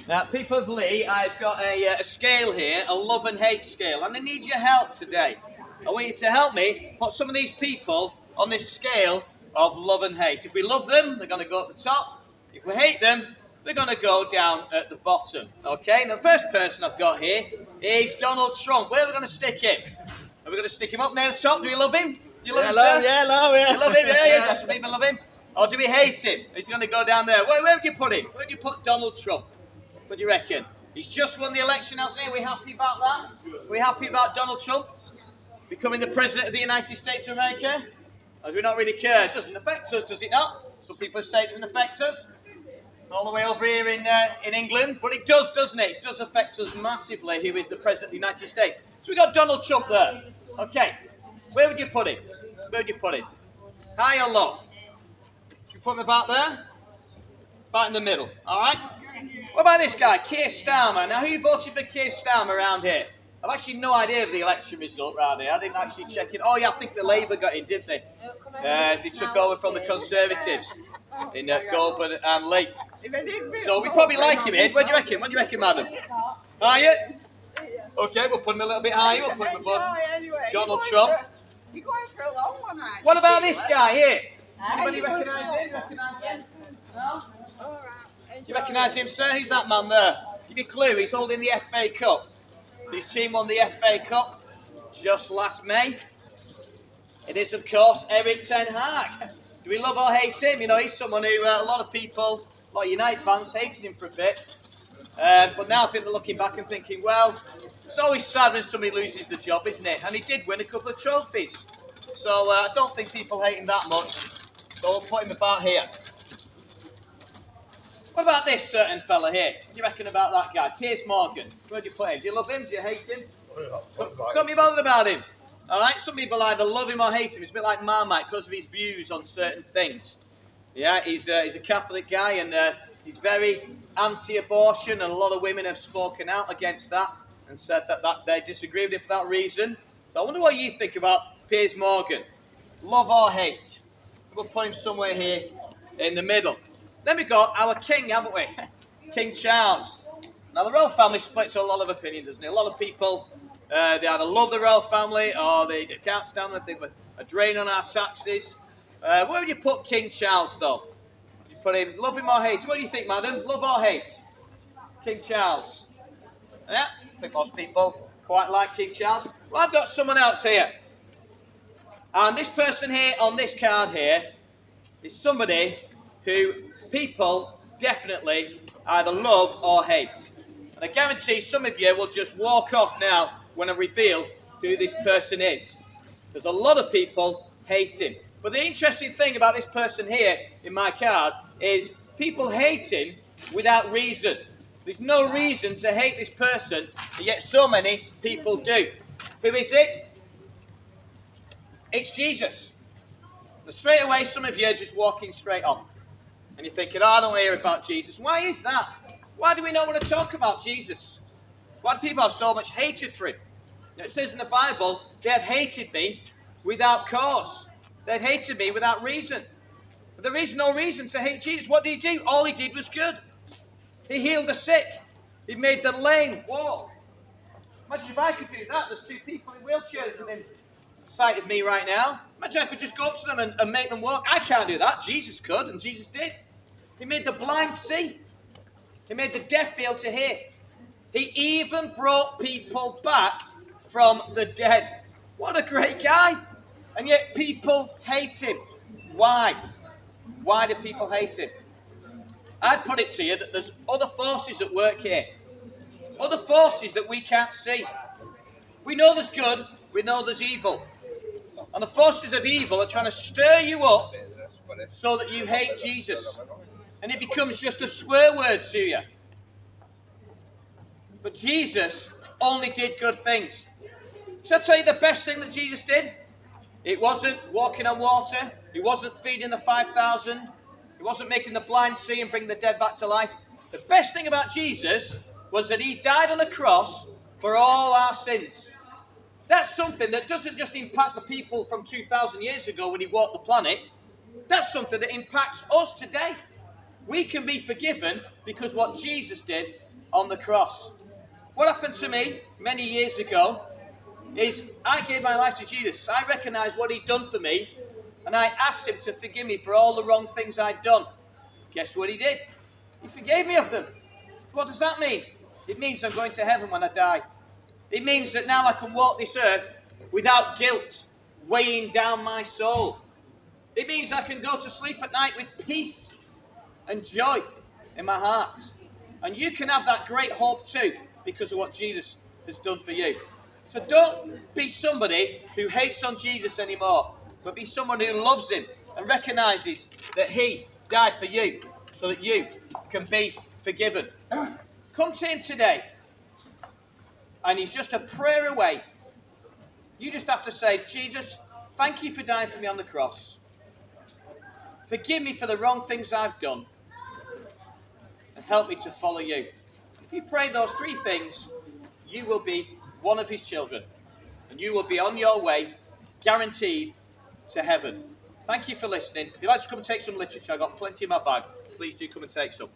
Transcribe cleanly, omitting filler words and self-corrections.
Now, people of Lee, I've got a scale here, a love and hate scale, and I need your help today. I want you to help me put some of these people on this scale of love and hate. If we love them, they're going to go at the top. If we hate them, they're going to go down at the bottom. Okay, now the first person I've got here is Donald Trump. Where are we going to stick him? Are we going to stick him up near the top? Do we love him? Do you love him, sir? Yeah, love him. You love him? Yeah, some people love him. Or do we hate him? He's going to go down there. Where would you put him? Where would you put Donald Trump? What do you reckon? He's just won the election, hasn't he? Are we happy about that? Are we happy about Donald Trump becoming the President of the United States of America? Or do we not really care? It doesn't affect us, does it not? Some people say it doesn't affect us. All the way over here in England. But it does, doesn't it? It does affect us massively who is the President of the United States. So we got Donald Trump there. Okay. Where would you put him? Where would you put him? High or low? Should we put him about there? About in the middle. All right? What about this guy, Keir Starmer? Now, who voted for Keir Starmer around here? I've actually no idea of the election result around here. I didn't actually check it. Oh, yeah, I think the Labour got in, didn't they? They took over from the Conservatives in Goulburn and Lee. So we probably like him, Ed. What do you reckon? What do you reckon, madam? Are you? Okay, we'll put him a little bit higher. We'll put him above Donald Trump. You're going for a long one, aren't you? What about this guy here? Anybody recognise him? Recognise him? No? You recognise him, sir? Who's that man there? Give you a clue. He's holding the FA Cup. So his team won the FA Cup just last May. It is, of course, Erik ten Hag. Do we love or hate him? You know, he's someone who a lot of people, a lot of United fans, hated him for a bit. But now I think they're looking back and thinking, well, it's always sad when somebody loses the job, isn't it? And he did win a couple of trophies. So I don't think people hate him that much. So we'll put him about here. What about this certain fella here? What do you reckon about that guy? Piers Morgan. Where do you put him? Do you love him? Do you hate him? Can't be bothered about him. All right? Some people either love him or hate him. It's a bit like Marmite because of his views on certain things. Yeah, he's a Catholic guy and he's very anti-abortion, and a lot of women have spoken out against that and said that they disagree with him for that reason. So I wonder what you think about Piers Morgan. Love or hate? We'll put him somewhere here in the middle. Then we've got our king, haven't we? King Charles. Now, the royal family splits a lot of opinion, doesn't it? A lot of people, they either love the royal family or they can't stand them. They think we're a drain on our taxes. Where would you put King Charles, though? Would you put him, love him or hate him? What do you think, madam? Love or hate? King Charles. Yeah, I think most people quite like King Charles. Well, I've got someone else here. And this person here on this card here is somebody who people definitely either love or hate. And I guarantee some of you will just walk off now when I reveal who this person is. Because a lot of people hate him. But the interesting thing about this person here in my card is people hate him without reason. There's no reason to hate this person, and yet so many people do. Who is it? It's Jesus. And straight away, some of you are just walking straight on. And you're thinking, oh, I don't want to hear about Jesus. Why is that? Why do we not want to talk about Jesus? Why do people have so much hatred for him? You know, it says in the Bible, they have hated me without cause. They've hated me without reason. But there is no reason to hate Jesus. What did he do? All he did was good. He healed the sick. He made the lame walk. Imagine if I could do that. There's two people in wheelchairs within sight of me right now. Imagine I could just go up to them and make them walk. I can't do that. Jesus could, and Jesus did. He made the blind see. He made the deaf be able to hear. He even brought people back from the dead. What a great guy. And yet people hate him. Why? Why do people hate him? I'd put it to you that there's other forces at work here. Other forces that we can't see. We know there's good. We know there's evil. And the forces of evil are trying to stir you up so that you hate Jesus. And it becomes just a swear word to you. But Jesus only did good things. Shall I tell you the best thing that Jesus did? It wasn't walking on water. He wasn't feeding the 5,000. He wasn't making the blind see and bringing the dead back to life. The best thing about Jesus was that he died on a cross for all our sins. That's something that doesn't just impact the people from 2,000 years ago when he walked the planet. That's something that impacts us today. We can be forgiven because what Jesus did on the cross. What happened to me many years ago is I gave my life to Jesus. I recognized what he'd done for me, and I asked him to forgive me for all the wrong things I'd done. Guess what he did? He forgave me of them. What does that mean? It means I'm going to heaven when I die. It means that now I can walk this earth without guilt weighing down my soul. It means I can go to sleep at night with peace and joy in my heart. And you can have that great hope too because of what Jesus has done for you. So don't be somebody who hates on Jesus anymore, but be someone who loves him and recognizes that he died for you so that you can be forgiven. Come to him today, and he's just a prayer away. You just have to say, Jesus, thank you for dying for me on the cross. Forgive me for the wrong things I've done, and help me to follow you. If you pray those three things, you will be one of his children, and you will be on your way, guaranteed, to heaven. Thank you for listening. If you'd like to come and take some literature, I've got plenty in my bag. Please do come and take some.